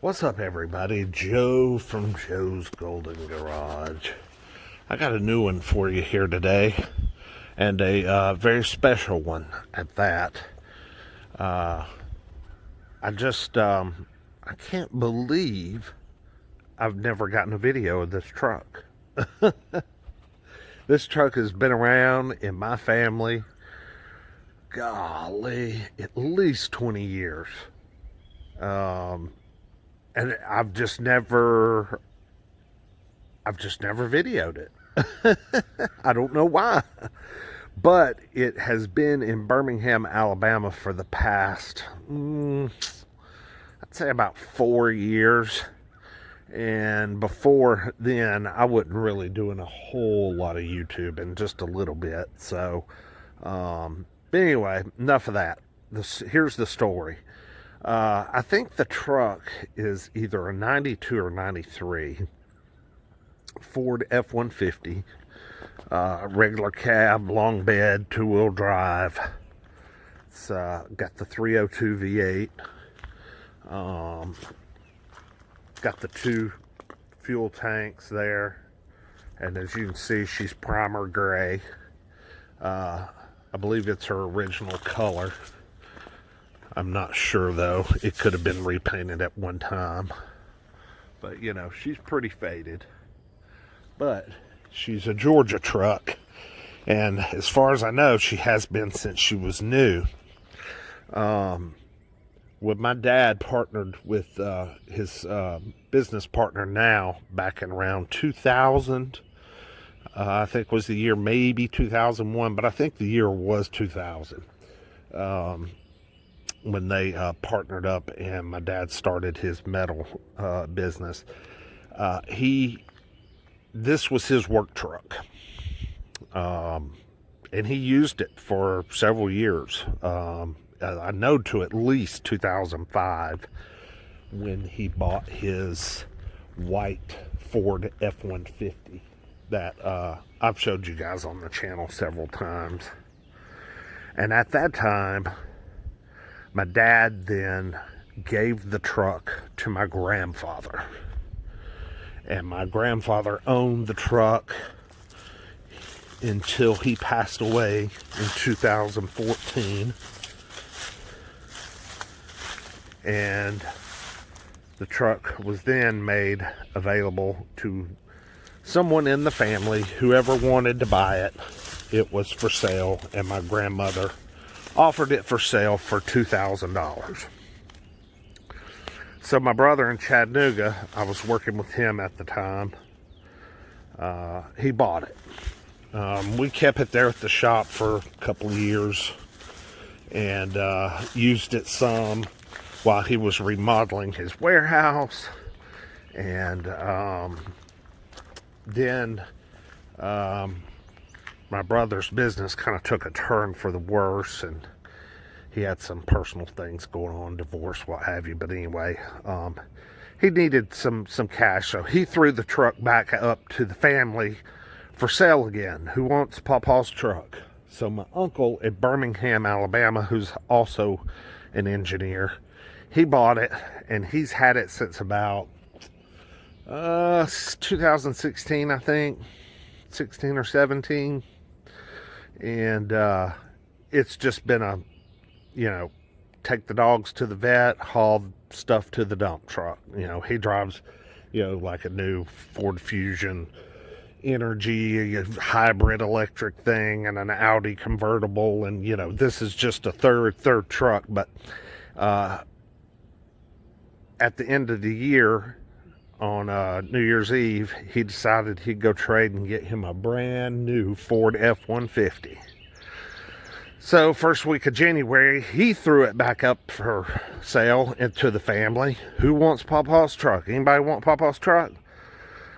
What's up, everybody? Joe from Joe's Golden Garage. I got a new one for you here today, and a very special one at that. I can't believe I've never gotten a video of this truck. This truck has been around in my family, golly, at least 20 years. And I've just never videoed it. I don't know why, but it has been in Birmingham, Alabama for the past, I'd say about 4 years. And before then, I wasn't really doing a whole lot of YouTube, and just a little bit. So, but anyway, enough of that. Here's the story. I think the truck is either a 92 or 93 Ford F-150, regular cab, long bed, two-wheel drive. It's got the 302 V8. Got the two fuel tanks there, and as you can see, she's primer gray. I believe it's her original color. I'm not sure, though. It could have been repainted at one time. But, you know, she's pretty faded. But she's a Georgia truck. And as far as I know, she has been since she was new. When my dad partnered with his business partner now, back in around 2000, I think was the year, maybe 2001, but I think the year was 2000. When they partnered up and my dad started his metal business. This was his work truck. And he used it for several years. I know to at least 2005 when he bought his white Ford F-150 that I've showed you guys on the channel several times. And at that time, my dad then gave the truck to my grandfather. And my grandfather owned the truck until he passed away in 2014. And the truck was then made available to someone in the family. Whoever wanted to buy it, it was for sale, and my grandmother offered it for sale for $2,000. So my brother in Chattanooga, I was working with him at the time, he bought it. We kept it there at the shop for a couple of years, and used it some while he was remodeling his warehouse. And then my brother's business kind of took a turn for the worse, and he had some personal things going on, divorce, what have you. But anyway, he needed some cash, so he threw the truck back up to the family for sale again. Who wants Papa's truck? So my uncle in Birmingham, Alabama, who's also an engineer, he bought it, and he's had it since about 2016, I think, 16 or 17. And it's just been a, you know, take the dogs to the vet, haul stuff to the dump truck. You know, he drives, you know, like a new Ford Fusion Energy, a hybrid electric thing, and an Audi convertible. And, you know, this is just a third truck. But at the end of the year, on New Year's Eve, he decided he'd go trade and get him a brand new Ford F-150. So first week of January, he threw it back up for sale into the family. Who wants Papa's truck? Anybody want Papa's truck?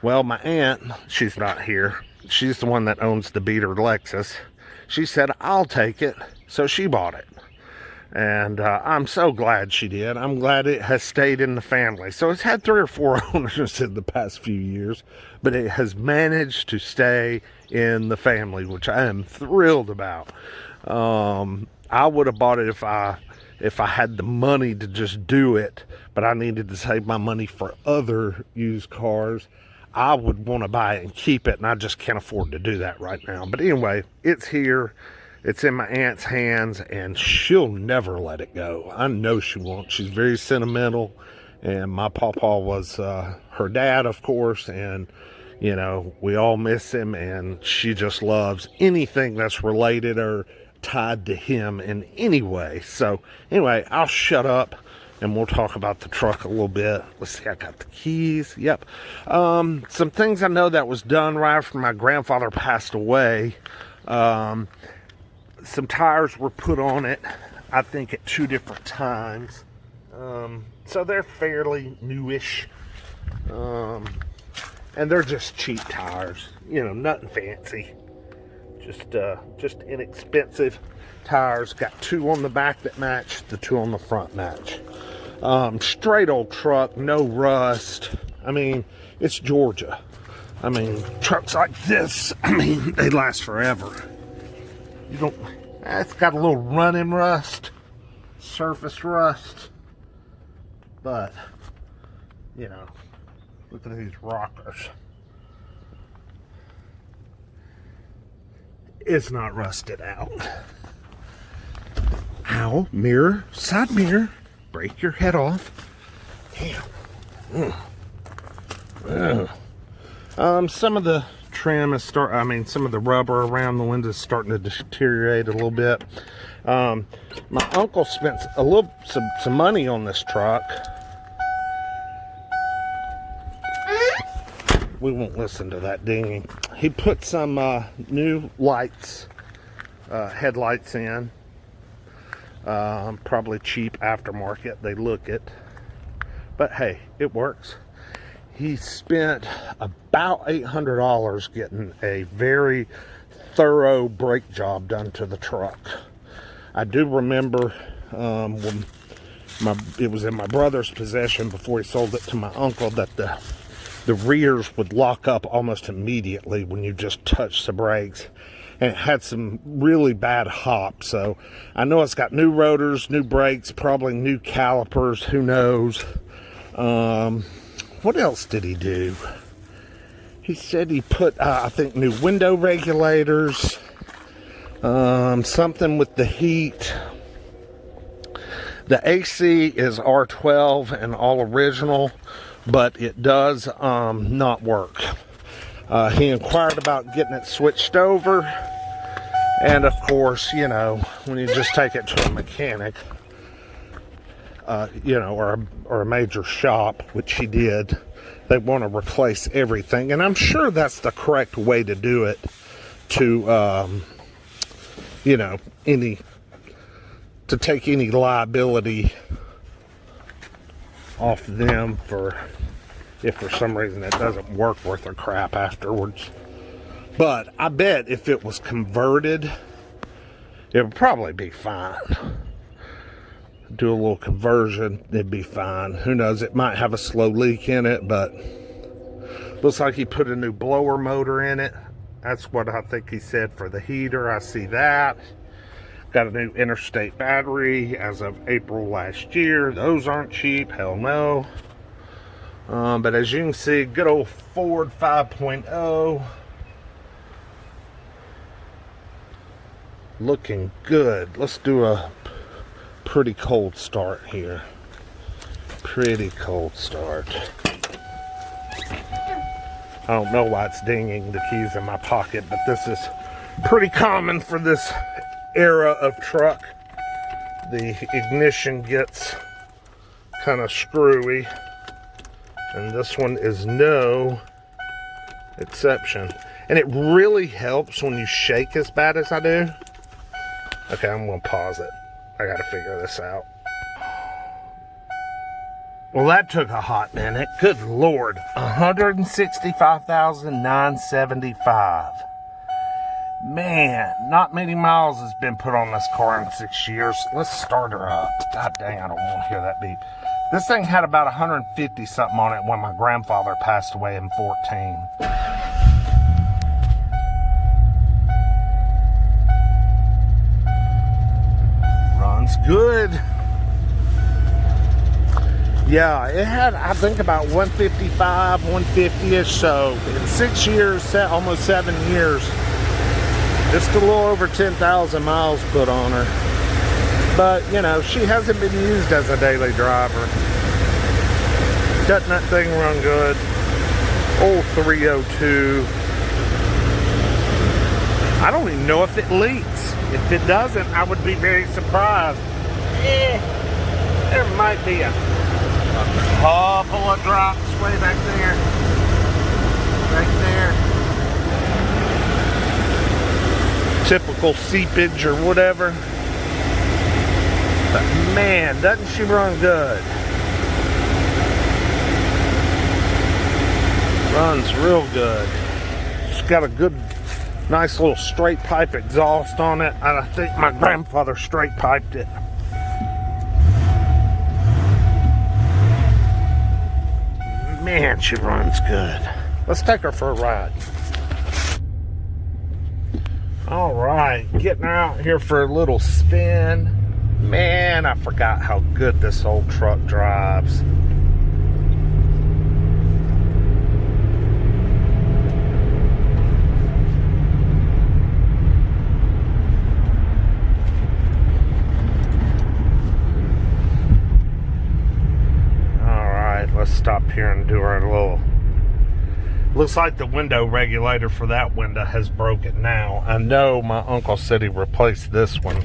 Well, my aunt, she's not here. She's the one that owns the beater Lexus. She said, I'll take it. So she bought it. And I'm so glad she did. I'm glad it has stayed in the family. So it's had 3 or 4 owners in the past few years, but it has managed to stay in the family, which I am thrilled about. I would have bought it if I if I had the money to just do it, but I needed to save my money for other used cars, I would want to buy it and keep it, and I just can't afford to do that right now. But anyway, it's here. It's in my aunt's hands, and she'll never let it go. I know she won't. She's very sentimental, and my pawpaw was her dad, of course, and, you know, we all miss him, and she just loves anything that's related or tied to him in any way. So, anyway, I'll shut up, and we'll talk about the truck a little bit. Let's see, I got the keys. Yep. Some things I know that was done right after my grandfather passed away. Some tires were put on it, I think, at 2 different times. So they're fairly newish. And they're just cheap tires. You know, nothing fancy. Just inexpensive tires. Got 2 on the back that match. The 2 on the front match. Straight old truck, no rust. I mean, it's Georgia. I mean, trucks like this, I mean, they last forever. You don't, it's got a little running rust, surface rust, but, you know, look at these rockers. It's not rusted out. Ow, mirror, side mirror, break your head off. Damn. Some of the trim is some of the rubber around the window is starting to deteriorate a little bit. My uncle spent some money on this truck. We won't listen to that dinging. He put some new lights, headlights in. Probably cheap aftermarket. They look it, but hey, it works. He spent about $800 getting a very thorough brake job done to the truck. I do remember when it was in my brother's possession before he sold it to my uncle, that the rears would lock up almost immediately when you just touch the brakes. And it had some really bad hop. So I know it's got new rotors, new brakes, probably new calipers, who knows. What else did he do? He said he put, I think, new window regulators, something with the heat. The AC is R12 and all original, but it does not work. He inquired about getting it switched over, and of course, you know, when you just take it to a mechanic, you know, or a major shop, which he did, they want to replace everything. And I'm sure that's the correct way to do it, to, you know, to take any liability off them for, if for some reason it doesn't work worth a crap afterwards. But I bet if it was converted, it would probably be fine. Do a little conversion, it'd be fine. Who knows, it might have a slow leak in it, but looks like he put a new blower motor in it. That's what I think he said for the heater. I see that. Got a new interstate battery as of April last year. Those aren't cheap, hell no. But as you can see, good old Ford 5.0. Looking good. Let's do a pretty cold start here. Pretty cold start. I don't know why it's dinging, the keys in my pocket, but this is pretty common for this era of truck. The ignition gets kind of screwy, and this one is no exception. And it really helps when you shake as bad as I do. Okay, I'm gonna pause it. I gotta figure this out. Well, that took a hot minute. Good Lord. 165,975. Man, not many miles has been put on this car in 6 years. Let's start her up. God dang, I don't want to hear that beep. This thing had about 150 something on it when my grandfather passed away in 14. Runs good. Yeah, it had, I think, about 155, 150-ish. So in 6 years, almost 7 years, just a little over 10,000 miles put on her. But, you know, she hasn't been used as a daily driver. Doesn't that thing run good? Old 302. I don't even know if it leaks. If it doesn't, I would be very surprised. There might be a couple of drops way back there. Right there. Typical seepage or whatever. But man, doesn't she run good. Runs real good. She's got a good, nice little straight pipe exhaust on it. And I think my grandfather straight piped it. Man, she runs good. Let's take her for a ride. All right, getting her out here for a little spin. Man, I forgot how good this old truck drives. Let's stop here and do our little... Looks like the window regulator for that window has broken now. I know my uncle said he replaced this one.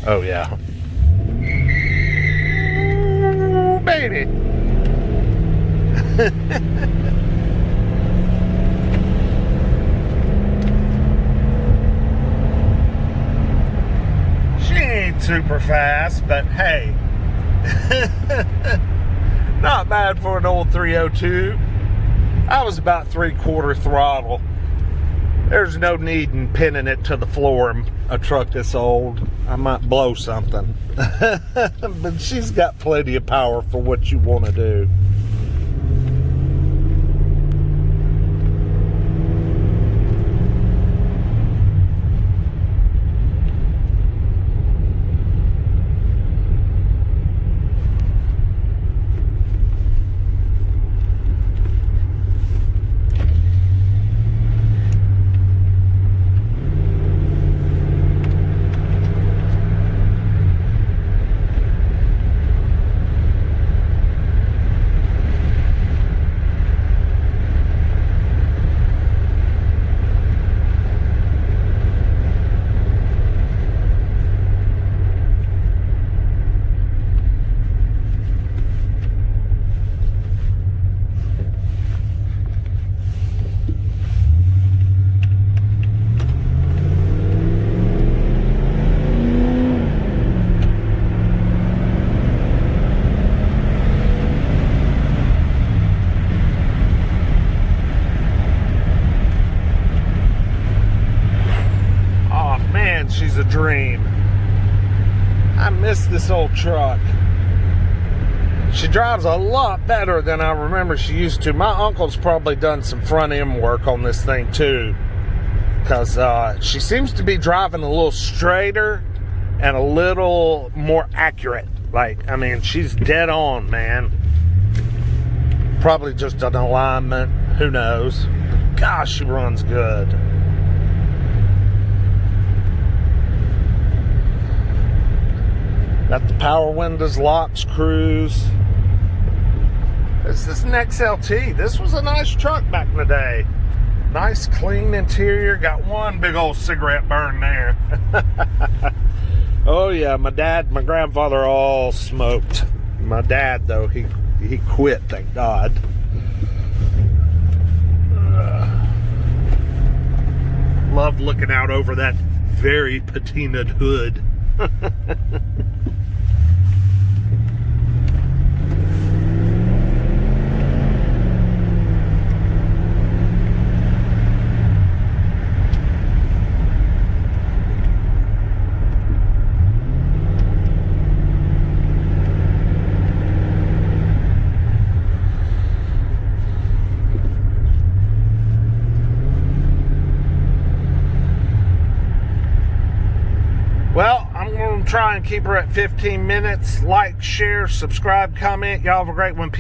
Oh yeah. Ooh, baby. She ain't super fast, but hey. Not bad for an old 302. I was about 3/4 throttle. There's no need in pinning it to the floor in a truck this old. I might blow something. But she's got plenty of power for what you want to do. She's a dream. I miss this old truck. She drives a lot better than I remember she used to. My uncle's probably done some front end work on this thing too, because she seems to be driving a little straighter and a little more accurate. Like, I mean, she's dead on, man. Probably just an alignment, who knows. Gosh, she runs good. Got the power windows, locks, cruise. This is an XLT. This was a nice truck back in the day. Nice, clean interior. Got one big old cigarette burn there. Oh yeah, my dad, my grandfather all smoked. My dad, though, he quit, thank God. Loved looking out over that very patinaed hood. try and keep her at 15 minutes. Like, share, subscribe, comment. Y'all have a great one. Peace.